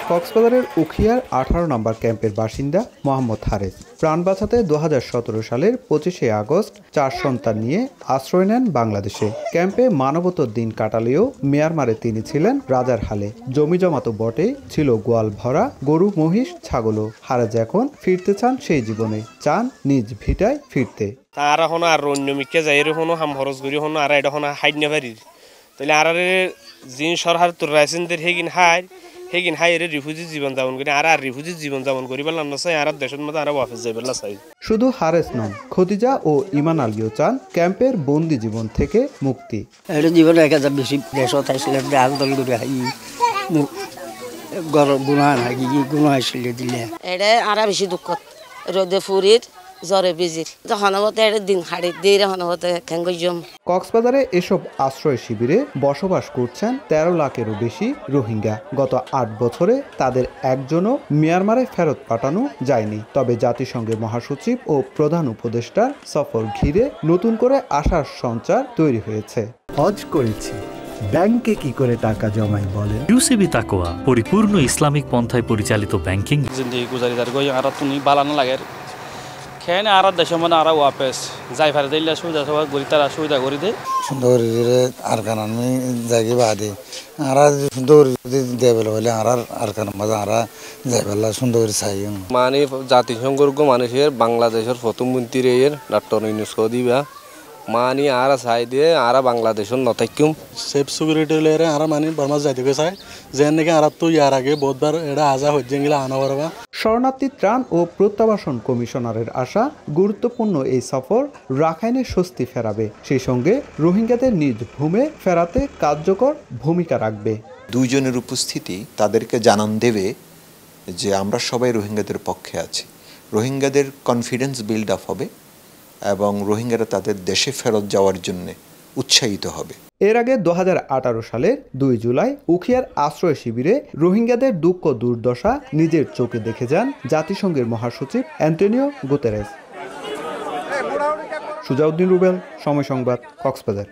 কক্সবাজারের উখিয়ার 18 নম্বর ক্যাম্পের বাসিন্দা মোহাম্মদ হারেস প্রাণ বাঁচাতে 2017 সালের 25শে আগস্ট 4 সন্তান নিয়ে আশ্রয় নেন বাংলাদেশে। ক্যাম্পে মানবতার দিন কাটালেও মিয়ানমারে তিনি ছিলেন রাজার হালে। জমিজমা তো বটেই, ছিল গোয়াল ভরা গরু, মহিষ, ছাগলও। হারেস এখন ফিরতে চান সেই জীবনে, চান নিজ ভিটায় ফিরতে। তার এখন আর অন্যমিকে যাই হনো হাম খরচ করি হনো আর এটা হনো হাইন্য পারি তাহলে আর জিন সরকার তোর রাইসেন্দের হেগিন হাই এর রিফিউজি জীবন যাপন করি আর রিফিউজি জীবন যাপন করি পেলাম না চাই আর দেশের মধ্যে আর ওয়াফেস যাই পেলা চাই। শুধু হারেস নন, খদিজা ও ইমান আলীও চান ক্যাম্পের বন্দি জীবন থেকে মুক্তি। এটা জীবনে এক হাজার বেশি দেশ থাকছিল আন্দোলন করে হাই গুণা নাকি গুণা আসছিল দিলে এটা আর বেশি দুঃখ রোদে ফুরির জ্বরে বিজির হনবতে দিন হাড়ি দিয়ে হনবতে জম। কক্সবাজারে এসব আশ্রয় শিবিরে বসবাস করছেন 13 লাখেরও বেশি রোহিঙ্গা। গত 8 বছরে তাদের একজনও মিয়ানমারে ফেরত পাঠানো যায়নি। তবে জাতিসংঘের মহাসচিব ও প্রধান উপদেষ্টার সফর ঘিরে নতুন করে আশার সঞ্চার তৈরি হয়েছে। হজ করেছি, ব্যাংকে কি করে টাকা জমাই বলেন? ইউসিবি তাকওয়া পরিপূর্ণ ইসলামিক পন্থায় পরিচালিত ব্যাংকিং। জিন্দেগি গুজারিদার গই আর তুমি বালানো লাগে খেয়ে আর দেশের মানে আর ওয়াপেস যাই ফারে দিলে সুবিধা সবাই গরি তারা সুবিধা করে দেয় সুন্দর আর কান আমি যাই বাদে আর সুন্দর দেবেল হলে আর কান মাঝে আর যাই পারলা সুন্দর চাই মানে জাতিসংঘর মানুষের বাংলাদেশের প্রথম মন্ত্রী এর ডক্টর ইউনুসকো দিবা মানি আর চাই দিয়ে আর বাংলাদেশের নথাইকুম সেফ সিকিউরিটি লেরে আর মানে বর্মা যাইতে চাই যে নাকি আর তো ইয়ার আগে বহুতবার এটা আজা হচ্ছে গেলে আনা পারবা। শরণার্থী ত্রাণ ও প্রত্যাবাসন কমিশনারের আশা, গুরুত্বপূর্ণ এই সফর রাখাইনে স্বস্তি ফেরাবে, সেই সঙ্গে রোহিঙ্গাদের নিজ ভূমে ফেরাতে কার্যকর ভূমিকা রাখবে। দুইজনের উপস্থিতি তাদেরকে জানান দেবে যে আমরা সবাই রোহিঙ্গাদের পক্ষে আছি। রোহিঙ্গাদের কনফিডেন্স বিল্ড আপ হবে এবং রোহিঙ্গারা তাদের দেশে ফেরত যাওয়ার জন্য উৎসাহিত হবে। এর আগে 2018 সালের 2 জুলাই উখিয়ার আশ্রয় শিবিরে রোহিঙ্গাদের দুঃখ দুর্দশা নিজের চোখে দেখে যান জাতিসংঘের মহাসচিব অ্যান্টোনিও গুতেরেস। সুজাউদ্দিন রুবেল, সময় সংবাদ, কক্সবাজার।